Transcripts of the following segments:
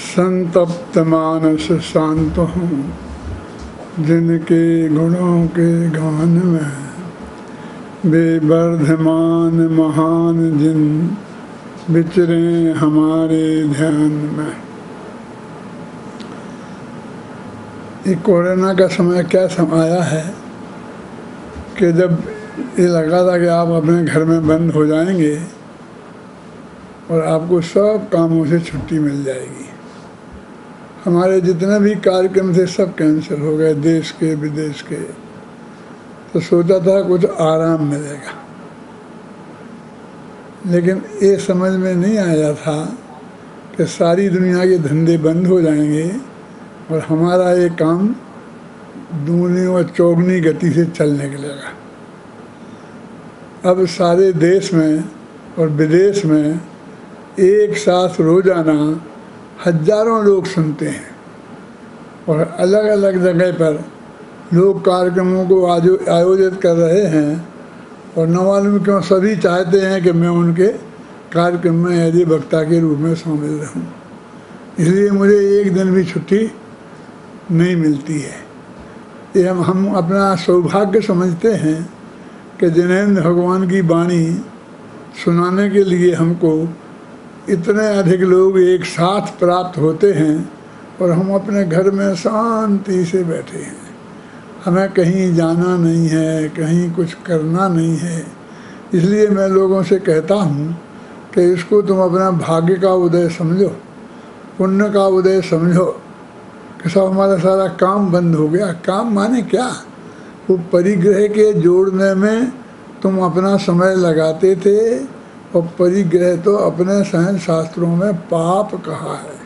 संतप्त मानस शांत हूँ, जिनके गुणों के गान में बेवर्धमान महान जिन विचरे हमारे ध्यान में। ये कोरोना का समय क्या समाया है कि जब ये लगा था कि आप अपने घर में बंद हो जाएंगे और आपको सब कामों से छुट्टी मिल जाएगी। हमारे जितने भी कार्यक्रम थे सब कैंसिल हो गए, देश के विदेश के। तो सोचा था कुछ आराम मिलेगा, लेकिन ये समझ में नहीं आया था कि सारी दुनिया के धंधे बंद हो जाएंगे और हमारा ये काम दूनी और चौगनी गति से चलने लगेगा। अब सारे देश में और विदेश में एक साथ रोजाना हजारों लोग सुनते हैं और अलग अलग जगह पर लोग कार्यक्रमों को आयोजित कर रहे हैं और न मालूम क्यों सभी चाहते हैं कि मैं उनके कार्यक्रम में एज ए वक्ता के रूप में शामिल रहूं। इसलिए मुझे एक दिन भी छुट्टी नहीं मिलती है। ये हम अपना सौभाग्य समझते हैं कि जिनेंद्र भगवान की वाणी सुनाने के लिए हमको इतने अधिक लोग एक साथ प्राप्त होते हैं और हम अपने घर में शांति से बैठे हैं। हमें कहीं जाना नहीं है, कहीं कुछ करना नहीं है। इसलिए मैं लोगों से कहता हूँ कि इसको तुम अपना भाग्य का उदय समझो, पुण्य का उदय समझो कि सब हमारा सारा काम बंद हो गया। काम माने क्या? वो परिग्रह के जोड़ने में तुम अपना समय लगाते थे और परिग्रह तो अपने सहन शास्त्रों में पाप कहा है।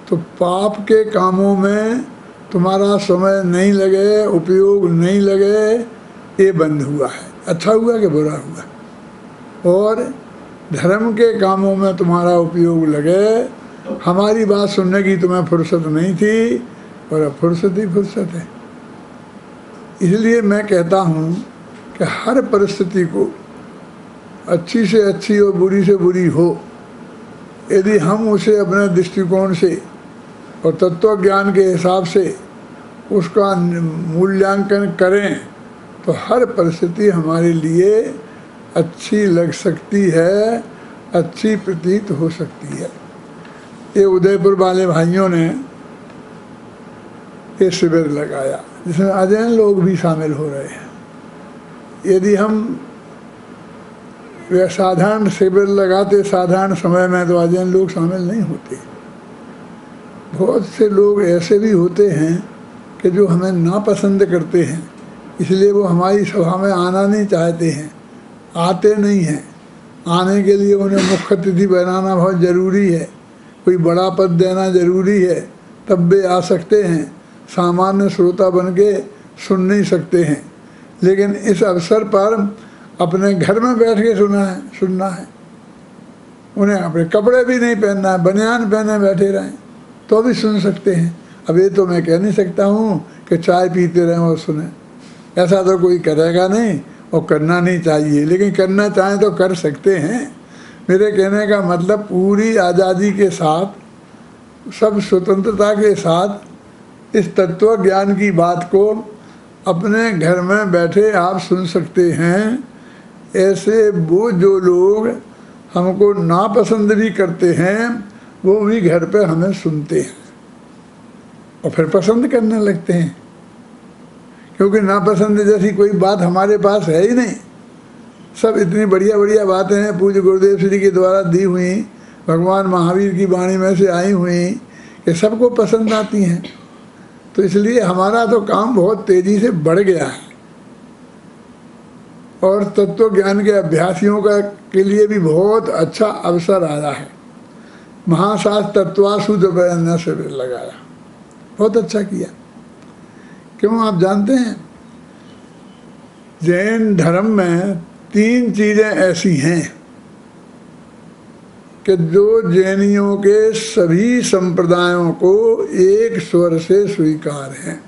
तो पाप के कामों में तुम्हारा समय नहीं लगे, उपयोग नहीं लगे, ये बंद हुआ है। अच्छा हुआ कि बुरा हुआ? और धर्म के कामों में तुम्हारा उपयोग लगे। हमारी बात सुनने की तुम्हें फुर्सत नहीं थी और अब फुर्सत ही फुर्सत है। इसलिए मैं कहता हूँ कि हर परिस्थिति को अच्छी से अच्छी और बुरी से बुरी हो, यदि हम उसे अपने दृष्टिकोण से और तत्व ज्ञान के हिसाब से उसका मूल्यांकन करें तो हर परिस्थिति हमारे लिए अच्छी लग सकती है, अच्छी प्रतीत हो सकती है। ये उदयपुर वाले भाइयों ने ये शिविर लगाया जिसमें अजैन लोग भी शामिल हो रहे हैं। यदि हम साधारण शिविर लगाते साधारण समय में तो अजैन लोग शामिल नहीं होते। बहुत से लोग ऐसे भी होते हैं कि जो हमें नापसंद करते हैं, इसलिए वो हमारी सभा में आना नहीं चाहते हैं, आते नहीं हैं। आने के लिए उन्हें मुख्य अतिथि बनाना बहुत ज़रूरी है, कोई बड़ा पद देना ज़रूरी है, तब वे आ सकते हैं। सामान्य श्रोता बन के सुन नहीं सकते हैं। लेकिन इस अवसर पर अपने घर में बैठ के सुनना है। उन्हें अपने कपड़े भी नहीं पहनना है, बनियान पहने बैठे रहें तो भी सुन सकते हैं। अब ये तो मैं कह नहीं सकता हूँ कि चाय पीते रहें और सुने, ऐसा तो कोई करेगा नहीं और करना नहीं चाहिए। लेकिन करना चाहें तो कर सकते हैं। मेरे कहने का मतलब पूरी आज़ादी के साथ, सब स्वतंत्रता के साथ इस तत्व ज्ञान की बात को अपने घर में बैठे आप सुन सकते हैं। ऐसे वो जो लोग हमको नापसंद भी करते हैं वो भी घर पे हमें सुनते हैं और फिर पसंद करने लगते हैं, क्योंकि नापसंद जैसी कोई बात हमारे पास है ही नहीं। सब इतनी बढ़िया बढ़िया बातें हैं पूज्य गुरुदेव श्री के द्वारा दी हुई, भगवान महावीर की वाणी में से आई हुई, कि सबको पसंद आती हैं। तो इसलिए हमारा तो काम बहुत तेज़ी से बढ़ गया है और तत्व ज्ञान के अभ्यासियों का के लिए भी बहुत अच्छा अवसर आया है। महाशास्त्र तत्वासुद ने शिविर लगाया, बहुत अच्छा किया। क्यों आप जानते हैं, जैन धर्म में 3 चीज़ें ऐसी हैं कि जो जैनियों के सभी संप्रदायों को एक स्वर से स्वीकार हैं।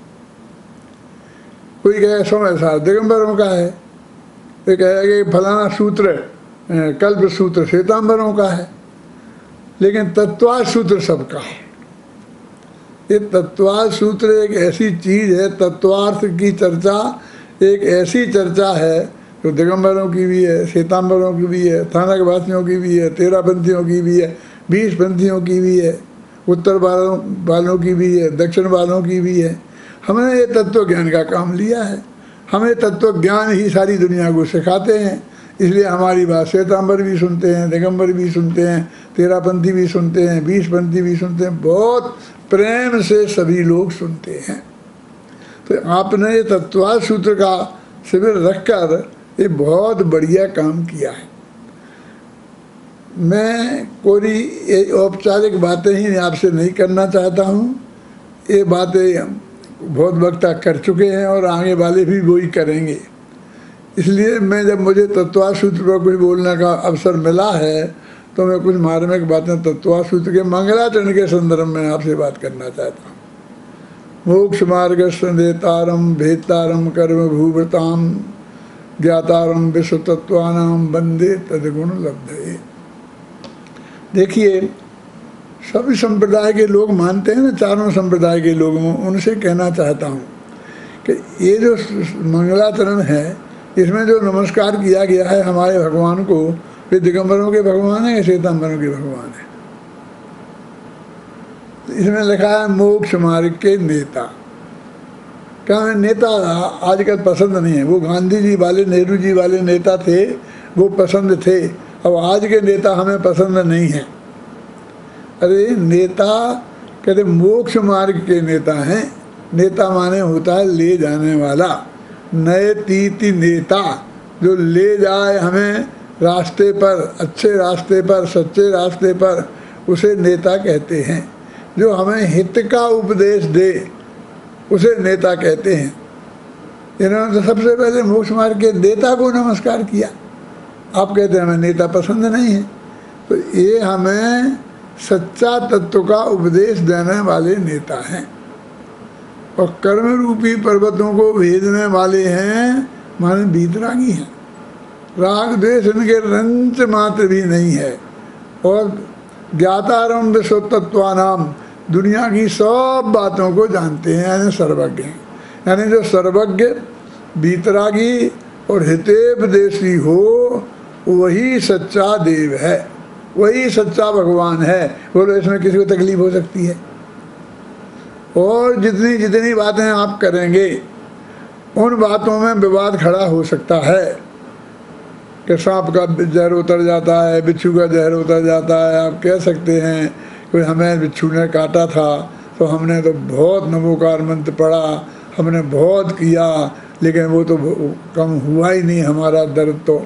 कोई कहे सोमेश्वर दिगंबरों का है, कोई कहेगा कि फलाना सूत्र कल्प सूत्र श्वेतांबरों का है। लेकिन तत्वार्थ सूत्र सबका है। ये तत्वार्थ सूत्र एक ऐसी चीज़ है, तत्वार्थ की चर्चा एक ऐसी चर्चा है जो दिगंबरों की भी है, श्वेतांबरों की भी है, थानक वासियों की भी है, तेरापंथियों की भी है, 20पंथियों की भी है, उत्तर वालों की भी है, दक्षिण वालों की भी है। हमने ये तत्व ज्ञान का काम लिया है। हमें तत्व ज्ञान ही सारी दुनिया को सिखाते हैं, इसलिए हमारी बात श्वेतांबर भी सुनते हैं, दिगंबर भी सुनते हैं, तेरापंथी भी सुनते हैं, 20पंथी भी सुनते हैं, बहुत प्रेम से सभी लोग सुनते हैं। तो आपने ये तत्वार्थ सूत्र का शिविर रखकर ये बहुत बढ़िया काम किया है। मैं कोई औपचारिक बातें ही आपसे नहीं करना चाहता हूँ। ये बातें बहुत वक्त तक कर चुके हैं और आगे वाले भी वही करेंगे। इसलिए मैं जब मुझे तत्वार्थ सूत्र पर कुछ बोलने का अवसर मिला है तो मैं कुछ मार्मिक बातें तत्वार्थ सूत्र के मंगलाचरण के संदर्भ में आपसे बात करना चाहता हूँ। मोक्ष मार्ग संदेतारम भेदतारम कर्म भूवृताम ज्ञातारम विश्व तत्वानाम वंदे तदगुण लब्धये। देखिए, सभी संप्रदाय के लोग मानते हैं ना, चारों संप्रदाय के लोग, उनसे कहना चाहता हूँ कि ये जो मंगलाचरण है इसमें जो नमस्कार किया गया है हमारे भगवान को, वे दिगंबरों के भगवान है या श्वेतांबरों के भगवान है? इसमें लिखा है मोक्ष मार्ग के नेता। क्या हमें नेता आजकल पसंद नहीं है? वो गांधी जी वाले, नेहरू जी वाले नेता थे, वो पसंद थे। अब आज के नेता हमें पसंद नहीं है। अरे नेता कहते मोक्ष मार्ग के नेता हैं। नेता माने होता है ले जाने वाला, नए तीति नेता, जो ले जाए हमें रास्ते पर, अच्छे रास्ते पर, सच्चे रास्ते पर, उसे नेता कहते हैं। जो हमें हित का उपदेश दे उसे नेता कहते हैं। इन्होंने तो सबसे पहले मोक्ष मार्ग के नेता को नमस्कार किया। आप कहते हैं हमें नेता पसंद नहीं है, तो ये हमें सच्चा तत्व का उपदेश देने वाले नेता हैं और कर्म रूपी पर्वतों को भेजने वाले हैं, माने बीतरागी हैं। राग द्वेष इनके रंच मात्र भी नहीं है। और ज्ञातारम विश्व तत्वानाम, दुनिया की सब बातों को जानते हैं, यानी सर्वज्ञ हैं। यानी जो सर्वज्ञ, बीतरागी और हितेपदेशी हो, वही सच्चा देव है, वही सच्चा भगवान है। बोलो इसमें किसी को तकलीफ हो सकती है? और जितनी जितनी बातें आप करेंगे उन बातों में विवाद खड़ा हो सकता है कि सांप का जहर उतर जाता है, बिच्छू का जहर उतर जाता है। आप कह सकते हैं कोई हमें बिच्छू ने काटा था तो हमने तो बहुत नमोकार मंत्र पढ़ा, हमने बहुत किया, लेकिन वो तो कम हुआ ही नहीं हमारा दर्द। तो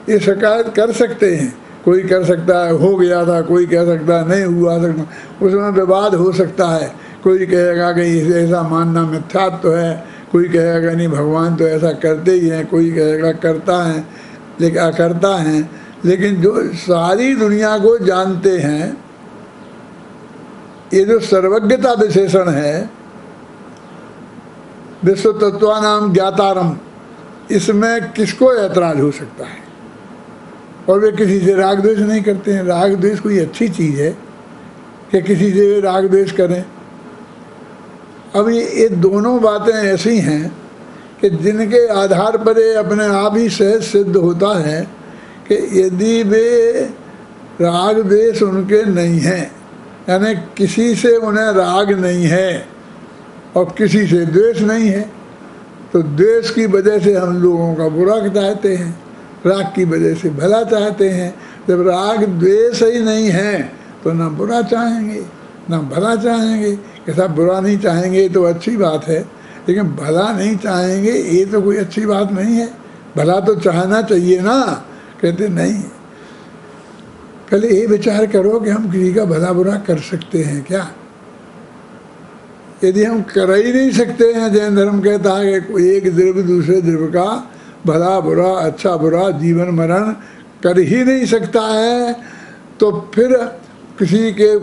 ये शिकायत कर सकते हैं, कोई कर सकता है हो गया था, कोई कह सकता है नहीं हुआ सकता, उसमें विवाद हो सकता है। कोई कहेगा कि ऐसा मानना मिथ्यात्व तो है, कोई कहेगा नहीं भगवान तो ऐसा करते ही हैं, कोई कहेगा करता है लेकिन करता है। लेकिन जो सारी दुनिया को जानते हैं, ये जो सर्वज्ञता विशेषण है, विश्व तत्वानाम ज्ञातारम, इसमें किसको ऐतराज हो सकता है? और वे किसी से राग द्वेष नहीं करते हैं। राग द्वेष कोई अच्छी चीज़ है कि किसी से वे राग द्वेष करें? अब ये दोनों बातें ऐसी हैं कि जिनके आधार पर ये अपने आप ही सहज सिद्ध होता है कि यदि वे राग द्वेष उनके नहीं हैं, यानी किसी से उन्हें राग नहीं है और किसी से द्वेष नहीं है, तो द्वेष की वजह से हम लोगों का बुरा चाहते हैं, राग की वजह से भला चाहते हैं। जब राग द्वेष ही नहीं है तो ना बुरा चाहेंगे ना भला चाहेंगे। कैसा बुरा नहीं चाहेंगे तो अच्छी बात है, लेकिन भला नहीं चाहेंगे ये तो कोई अच्छी बात नहीं है। भला तो चाहना चाहिए ना। कहते नहीं, पहले ये विचार करो कि हम किसी का भला बुरा कर सकते हैं क्या? यदि हम कर ही नहीं सकते हैं, जैन धर्म कहता है कि एक द्रव्य दूसरे द्रव्य का भला बुरा, अच्छा बुरा, जीवन मरण कर ही नहीं सकता है, तो फिर किसी के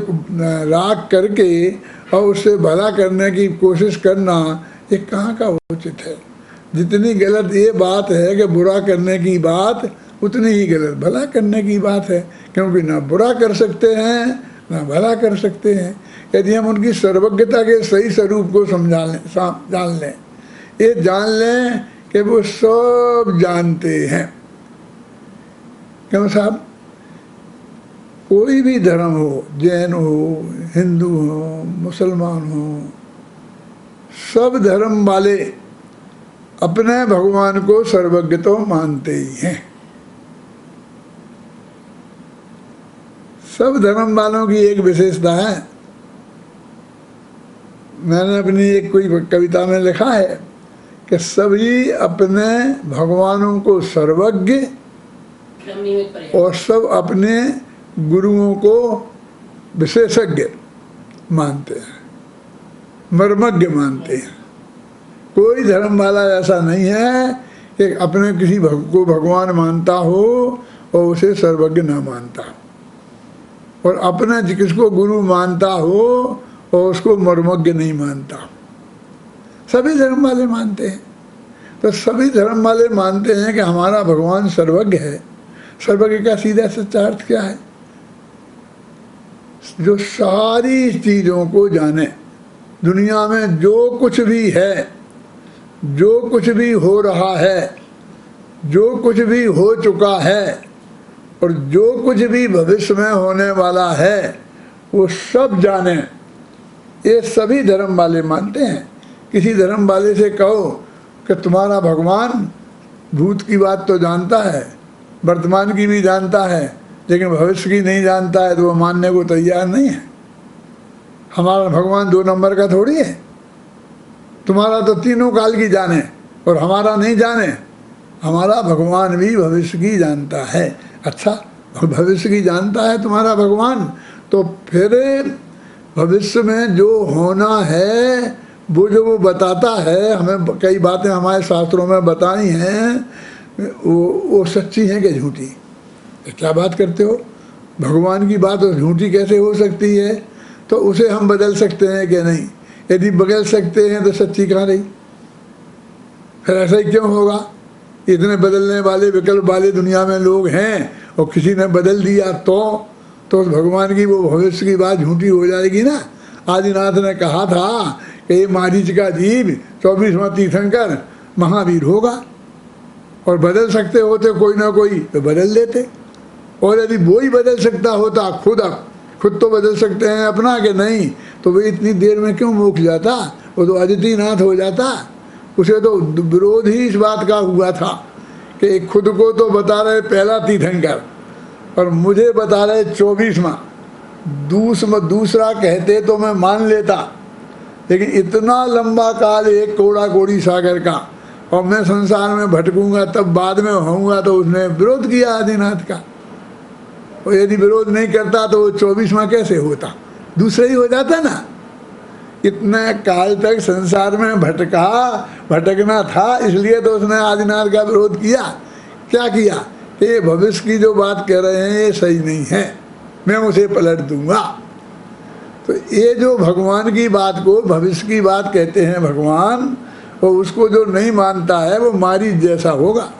राग करके और उससे भला करने की कोशिश करना ये कहाँ का उचित है? जितनी गलत ये बात है कि बुरा करने की बात, उतनी ही गलत भला करने की बात है। क्योंकि ना बुरा कर सकते हैं ना भला कर सकते हैं। यदि हम उनकी सर्वज्ञता के सही स्वरूप को जान लें, ये जान लें कि वो सब जानते हैं। क्यों साहब, कोई भी धर्म हो, जैन हो, हिंदू हो, मुसलमान हो, सब धर्म वाले अपने भगवान को सर्वज्ञ तो मानते ही हैं। सब धर्म वालों की एक विशेषता है, मैंने अपनी एक कोई कविता में लिखा है कि सभी अपने भगवानों को सर्वज्ञ और सब अपने गुरुओं को विशेषज्ञ मानते हैं, मर्मज्ञ मानते हैं। कोई धर्म वाला ऐसा नहीं है कि अपने किसी को भगवान मानता हो और उसे सर्वज्ञ न मानता हो, और अपने किसको गुरु मानता हो और उसको मर्मज्ञ नहीं मानता। सभी धर्म वाले मानते हैं। तो सभी धर्म वाले मानते हैं कि हमारा भगवान सर्वज्ञ है। सर्वज्ञ का सीधा सच्चा अर्थ क्या है? जो सारी चीज़ों को जाने, दुनिया में जो कुछ भी है, जो कुछ भी हो रहा है, जो कुछ भी हो चुका है और जो कुछ भी भविष्य में होने वाला है, वो सब जाने, ये सभी धर्म वाले मानते हैं। किसी धर्म वाले से कहो कि तुम्हारा भगवान भूत की बात तो जानता है, वर्तमान की भी जानता है, लेकिन भविष्य की नहीं जानता है, तो वो मानने को तैयार नहीं है। हमारा भगवान 2 नंबर का थोड़ी है। तुम्हारा तो तीनों काल की जाने और हमारा नहीं जाने। हमारा भगवान भी भविष्य की जानता है। अच्छा, भविष्य की जानता है तुम्हारा भगवान, तो फिर भविष्य में जो होना है वो जो वो बताता है, हमें कई बातें हमारे शास्त्रों में बताई हैं, वो सच्ची हैं कि झूठी? क्या बात करते हो? भगवान की बात झूठी कैसे हो सकती है? तो उसे हम बदल सकते हैं कि नहीं? यदि बदल सकते हैं तो सच्ची कहाँ रही? फिर ऐसा ही क्यों होगा? इतने बदलने वाले विकल्प वाले दुनिया में लोग हैं और किसी ने बदल दिया तो भगवान की वो भविष्य की बात झूठी हो जाएगी ना। आदिनाथ ने कहा था कि ये मारीच का जीव 24वां तीर्थंकर महावीर होगा, और बदल सकते होते कोई ना कोई तो बदल देते। और यदि वो ही बदल सकता होता, खुद तो बदल सकते हैं अपना कि नहीं, तो वो इतनी देर में क्यों मोक्ष जाता? वो तो अदितिनाथ हो जाता। उसे तो विरोध ही इस बात का हुआ था कि खुद को तो बता रहे पहला तीर्थंकर और मुझे बता रहे 24वां। दूसरा कहते तो मैं मान लेता, लेकिन इतना लंबा काल एक कोड़ा कोड़ी सागर का, और मैं संसार में भटकूंगा तब बाद में होऊंगा, तो उसने विरोध किया आदिनाथ का। और यदि विरोध नहीं करता तो वो 24वां कैसे होता? दूसरा ही हो जाता ना। इतने काल तक संसार में भटकना था, इसलिए तो उसने आदिनाथ का विरोध किया। क्या किया? ये भविष्य की जो बात कह रहे हैं ये सही नहीं है, मैं उसे पलट दूंगा। तो ये जो भगवान की बात को भविष्य की बात कहते हैं भगवान, और उसको जो नहीं मानता है वो मारीच जैसा होगा।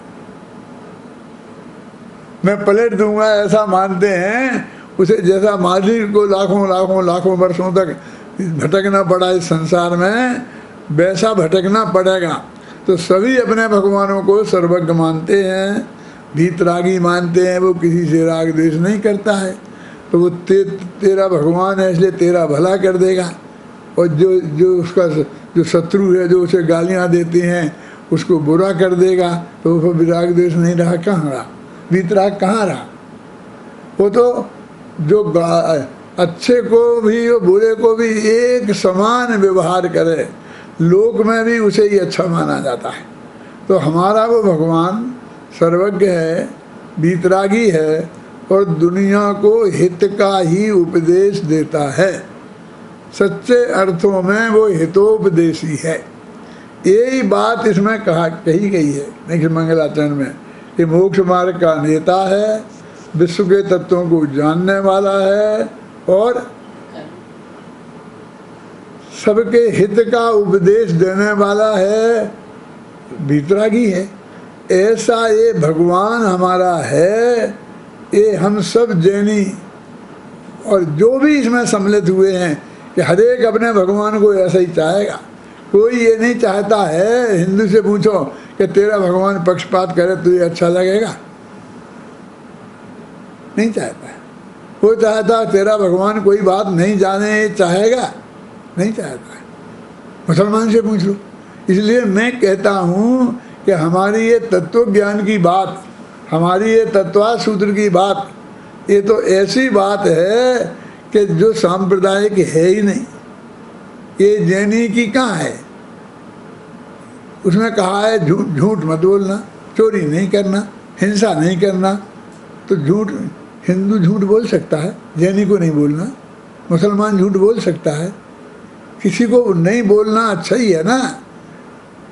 मैं पलट दूंगा ऐसा मानते हैं, उसे जैसा मारीच को लाखों वर्षों तक भटकना पड़ा इस संसार में, वैसा भटकना पड़ेगा। तो सभी अपने भगवानों को सर्वज्ञ मानते हैं, भीतरागी मानते हैं, वो किसी से राग द्वेष नहीं करता है। तो वो तेरा भगवान है इसलिए तेरा भला कर देगा, और जो उसका जो शत्रु है, जो उसे गालियाँ देते हैं, उसको बुरा कर देगा। तो वो विराग द्वेष नहीं रहा, कहाँ रहा? भीतराग कहाँ रहा? वो तो जो अच्छे को भी और बुरे को भी एक समान व्यवहार करे, लोक में भी उसे ही अच्छा माना जाता है। तो हमारा वो भगवान सर्वज्ञ है, भीतरागी है, और दुनिया को हित का ही उपदेश देता है। सच्चे अर्थों में वो हितोपदेशी है। यही बात इसमें कही गई है निखिल मंगलाचरण में कि मोक्ष मार्ग का नेता है, विश्व के तत्वों को जानने वाला है, और सबके हित का उपदेश देने वाला है, भीतरागी है। ऐसा ये भगवान हमारा है, ये हम सब जैनी और जो भी इसमें सम्मिलित हुए हैं कि हर एक अपने भगवान को ऐसा ही चाहेगा। कोई ये नहीं चाहता है, हिंदू से पूछो कि तेरा भगवान पक्षपात करे तो ये अच्छा लगेगा, नहीं चाहता है। वो चाहता तेरा भगवान कोई बात नहीं जाने चाहेगा, नहीं चाहता है। मुसलमान से पूछ लो। इसलिए मैं कहता हूँ कि हमारी ये तत्व ज्ञान की बात, हमारी ये तत्वा सूत्र की बात, ये तो ऐसी बात है कि जो सांप्रदायिक है ही नहीं। ये जैनी की कहाँ है? उसमें कहा है झूठ मत बोलना, चोरी नहीं करना, हिंसा नहीं करना। तो झूठ हिंदू झूठ बोल सकता है, जैनी को नहीं बोलना। मुसलमान झूठ बोल सकता है, किसी को नहीं बोलना अच्छा ही है ना।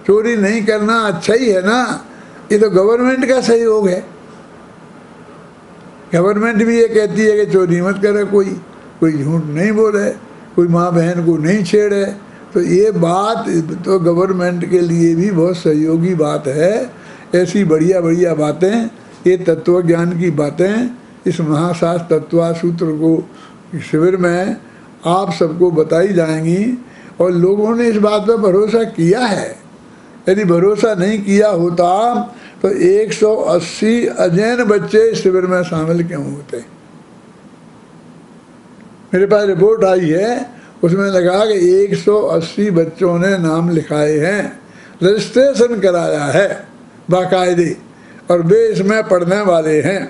चोरी नहीं करना अच्छा ही है ना। ये तो गवर्नमेंट का सहयोग है। गवर्नमेंट भी ये कहती है कि चोरी मत करे, कोई झूठ नहीं बोले, कोई माँ बहन को नहीं छेड़े। तो ये बात तो गवर्नमेंट के लिए भी बहुत सहयोगी बात है। ऐसी बढ़िया बढ़िया बातें, ये तत्व ज्ञान की बातें इस महाशास्त्र तत्वा सूत्र को शिविर में आप सबको बताई जाएंगी। और लोगों ने इस बात पर भरोसा किया है। यदि भरोसा नहीं किया होता तो 180 अजैन बच्चे शिविर में शामिल क्यों होते? मेरे पास रिपोर्ट आई है, उसमें लगा कि 180 बच्चों ने नाम लिखाए हैं, रजिस्ट्रेशन कराया है बाकायदे, और वे इसमें पढ़ने वाले हैं।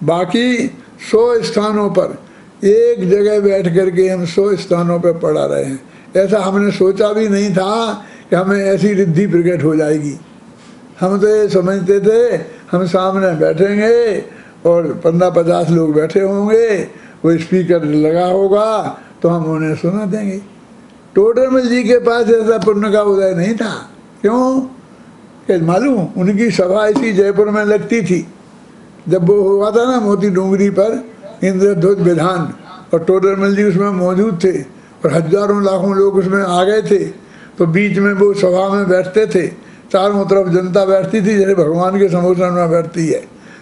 बाकी 100 स्थानों पर एक जगह बैठ करके हम 100 स्थानों पर पढ़ा रहे हैं। ऐसा हमने सोचा भी नहीं था कि हमें ऐसी रिद्धि प्रकट हो जाएगी। हम तो ये समझते थे हम सामने बैठेंगे और 15-50 लोग बैठे होंगे, वो स्पीकर लगा होगा तो हम उन्हें सुना देंगे। टोडरमल जी के पास ऐसा पुण्य का उदय नहीं था। क्यों? कि मालूम, उनकी सभा इसी जयपुर में लगती थी। जब वो हुआ था ना मोती डोंगरी पर इंद्रध्वज विधान, और टोडरमल जी उसमें मौजूद थे और हजारों लाखों लोग उसमें आ गए थे। तो बीच में वो सभा में बैठते थे, चारों तरफ जनता बैठती थी जैसे भगवान के समोसन में बैठती है।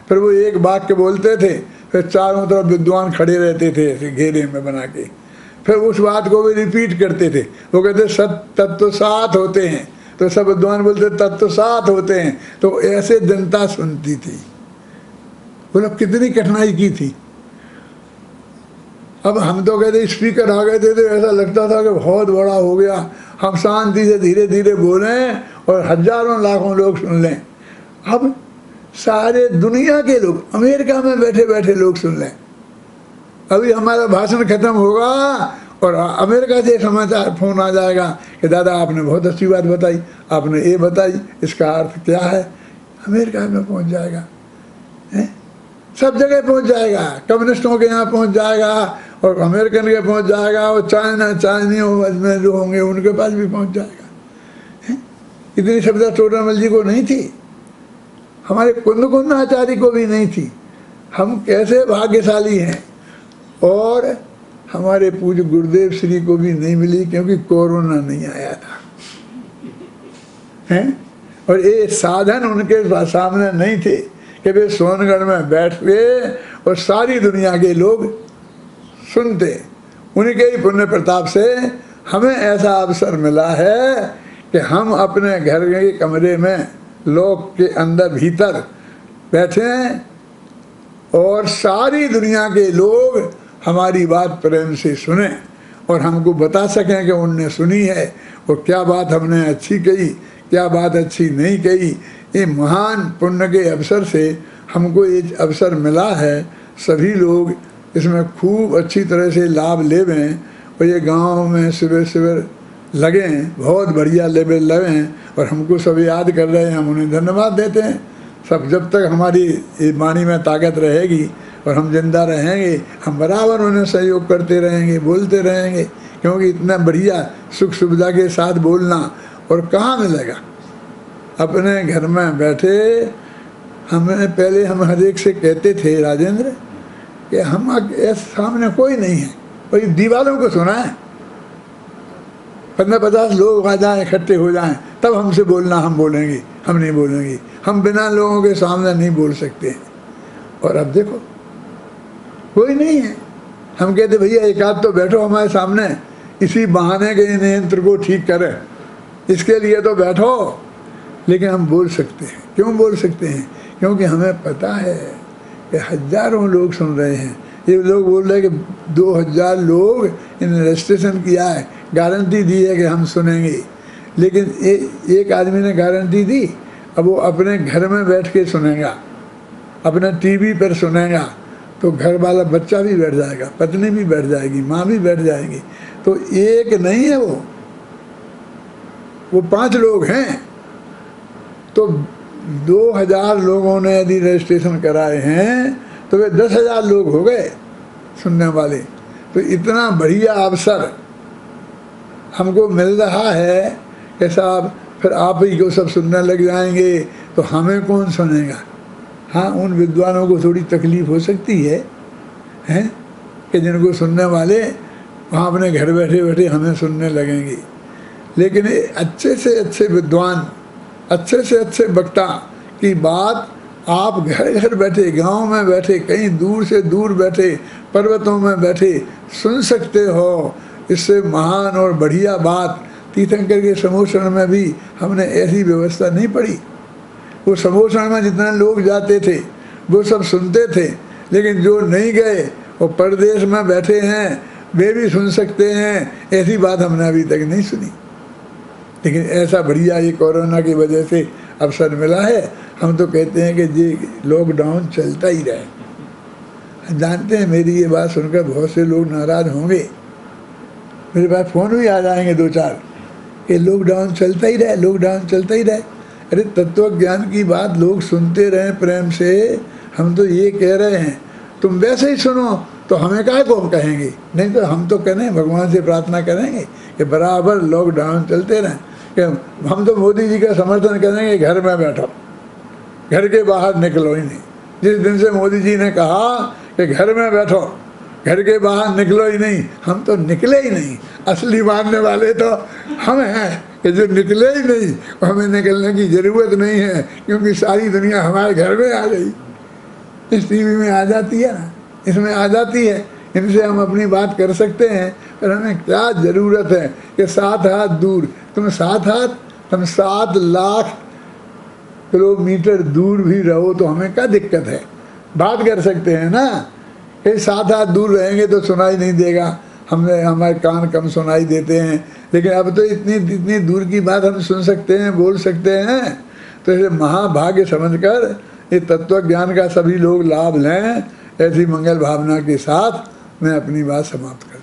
फिर वो एक वाक्य बोलते थे, फिर चारों तरफ विद्वान खड़े रहते थे ऐसे घेरे में बना के, फिर उस बात को भी रिपीट करते थे। वो कहते तत्व 7 होते हैं, तो सब विद्वान बोलते तत्व 7 होते हैं। तो ऐसे जनता सुनती थी। बोलो कितनी कठिनाई की थी। अब हम तो कहते स्पीकर आ गए थे तो ऐसा लगता था कि बहुत बड़ा हो गया, हम शांति से धीरे धीरे बोलें और हजारों लाखों लोग सुन लें। अब सारे दुनिया के लोग, अमेरिका में बैठे बैठे लोग सुन लें। अभी हमारा भाषण खत्म होगा और अमेरिका से समाचार फोन आ जाएगा कि दादा आपने बहुत अच्छी बात बताई, आपने ये बताई, इसका अर्थ क्या है। अमेरिका में पहुंच जाएगा, सब जगह पहुंच जाएगा। कम्युनिस्टों के यहाँ पहुंच जाएगा और अमेरिकन के पहुंच जाएगा, और चाइनियों में जो होंगे उनके पास भी पहुंच जाएगा। इतनी शब्द टोडरमल जी को नहीं थी, हमारे कुंद आचार्य को भी नहीं थी। हम कैसे भाग्यशाली हैं। और हमारे पूज्य गुरुदेव श्री को भी नहीं मिली क्योंकि कोरोना नहीं आया था, हैं? और ये साधन उनके सामने नहीं थे कि वे सोनगढ़ में बैठ गए और सारी दुनिया के लोग सुनते। उनके ही पुण्य प्रताप से हमें ऐसा अवसर मिला है कि हम अपने घर के कमरे में लोक के अंदर भीतर बैठे और सारी दुनिया के लोग हमारी बात प्रेम से सुने और हमको बता सकें कि उनने सुनी है और क्या बात हमने अच्छी कही, क्या बात अच्छी नहीं कही। ये महान पुण्य के अवसर से हमको ये अवसर मिला है। सभी लोग इसमें खूब अच्छी तरह से लाभ लेवें और ये गांव में शिविर लगें, बहुत बढ़िया लेवल लगें। और हमको सब याद कर रहे हैं, हम उन्हें धन्यवाद देते हैं। सब जब तक हमारी वाणी में ताकत रहेगी और हम जिंदा रहेंगे, हम बराबर उन्हें सहयोग करते रहेंगे, बोलते रहेंगे। क्योंकि इतना बढ़िया सुख सुविधा के साथ बोलना और कहाँ मिलेगा। अपने घर में बैठे हमें पहले हम हर एक से कहते थे राजेंद्र कि हम सामने कोई नहीं है, कोई दीवारों को सुना है। 15-50 लोग आ जाएं, इकट्ठे हो जाएं, तब हमसे बोलना, हम बोलेंगे, हम नहीं बोलेंगे। हम बिना लोगों के सामने नहीं बोल सकते हैं। और अब देखो कोई नहीं है, हम कहते भैया एक आध तो बैठो हमारे सामने, इसी बहाने के इन यंत्र को ठीक करें, इसके लिए तो बैठो। लेकिन हम बोल सकते हैं। क्यों बोल सकते हैं? क्योंकि हमें पता है कि हजारों लोग सुन रहे हैं। ये लोग बोल रहे हैं कि 2000 लोग इन रजिस्ट्रेशन किया है, गारंटी दी है कि हम सुनेंगे। लेकिन एक आदमी ने गारंटी दी, अब वो अपने घर में बैठ के सुनेगा, अपने टीवी पर सुनेगा, तो घर वाला बच्चा भी बैठ जाएगा, पत्नी भी बैठ जाएगी, माँ भी बैठ जाएगी। तो एक नहीं है वो 5 लोग हैं। तो 2000 लोगों ने यदि रजिस्ट्रेशन कराए हैं तो वे 10,000 लोग हो गए सुनने वाले। तो इतना बढ़िया अवसर हमको मिल रहा है कि साहब फिर आप ही को सब सुनने लग जाएंगे तो हमें कौन सुनेगा। हाँ, उन विद्वानों को थोड़ी तकलीफ हो सकती है कि जिनको सुनने वाले वहाँ अपने घर बैठे बैठे हमें सुनने लगेंगे। लेकिन अच्छे से अच्छे विद्वान, अच्छे से अच्छे वक्ता की बात आप घर घर बैठे, गांव में बैठे, कहीं दूर से दूर बैठे, पर्वतों में बैठे सुन सकते हो। इससे महान और बढ़िया बात तीर्थंकर के समोषण में भी हमने ऐसी व्यवस्था नहीं पड़ी। वो समोषण में जितने लोग जाते थे वो सब सुनते थे, लेकिन जो नहीं गए वो परदेश में बैठे हैं, वे भी सुन सकते हैं। ऐसी बात हमने अभी तक नहीं सुनी। लेकिन ऐसा बढ़िया ये कोरोना की वजह से अवसर मिला है। हम तो कहते हैं कि ये लॉकडाउन चलता ही रहे। जानते हैं मेरी ये बात सुनकर बहुत से लोग नाराज होंगे, मेरे पास फ़ोन भी आ जाएंगे 2-4 कि लॉकडाउन चलता ही रहे, लॉकडाउन चलता ही रहे। अरे तत्व ज्ञान की बात लोग सुनते रहें प्रेम से। हम तो ये कह रहे हैं तुम वैसे ही सुनो, तो हमें काहे को कहेंगे? नहीं तो हम तो कहें, भगवान से प्रार्थना करेंगे कि बराबर लॉकडाउन चलते रहें। कि हम तो मोदी जी का समर्थन करेंगे, घर में बैठो, घर के बाहर निकलो ही नहीं। जिस दिन से मोदी जी ने कहा कि घर में बैठो, घर के बाहर निकलो ही नहीं, हम तो निकले ही नहीं। असली मानने वाले तो हम हैं कि जो निकले ही नहीं, हमें निकलने की ज़रूरत नहीं है, क्योंकि सारी दुनिया हमारे घर में आ गई। इस टीवी में आ जाती है ना, इसमें आ जाती है, इनसे हम अपनी बात कर सकते हैं। पर हमें क्या ज़रूरत है कि 7 हाथ दूर, तुम 7 हाथ, तुम 7 लाख किलोमीटर दूर भी रहो तो हमें क्या दिक्कत है? बात कर सकते हैं ना। कि 7 हाथ दूर रहेंगे तो सुनाई नहीं देगा, हमारे कान कम सुनाई देते हैं। लेकिन अब तो इतनी दूर की बात हम सुन सकते हैं, बोल सकते हैं। तो इसे महाभाग्य समझकर ये तत्व ज्ञान का सभी लोग लाभ लें। ऐसी मंगल भावना के साथ मैं अपनी बात समाप्त